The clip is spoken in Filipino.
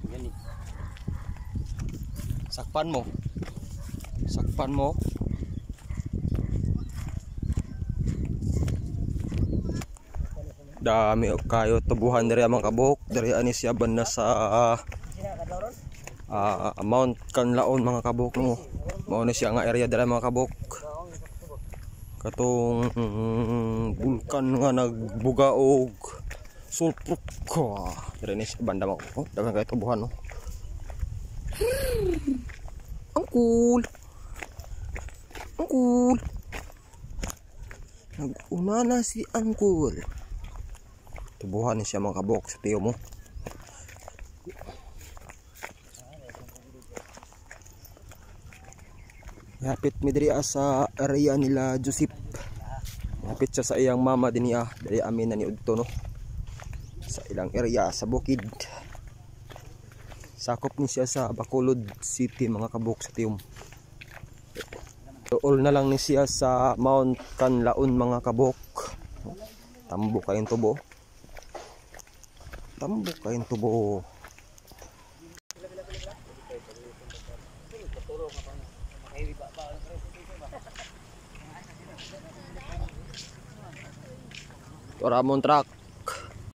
Gani. Sakpan mo. Sakpan mo. Dami kayo tubuhan dari mga kabuk. Dari ani siya banda sa Mount Kanlaon mga kabuk no. Mao ni siya nga area dari mga kabuk. Katong bulkan nga nagbuga og sulfur ko. Dari ni siya banda mo. Oh, daghang kayo tubuhan no. Ang cool. Ang cool. Nag-una na si Angkol. Tubuhan ni siya mga kabuk sa tiyo mo. Yapit mi diri sa area nila Joseph. Yapit siya sa iyang mama din niya. Dari amin na ni udto no. Sa ilang area sa bukid. Sakop ni siya sa Bacolod City mga kabuk sa tiyo mo. All na lang ni siya sa Mount Kanlaon mga kabuk. Tambo kayong tubo. Tambo kayong tubo. Ramon truck.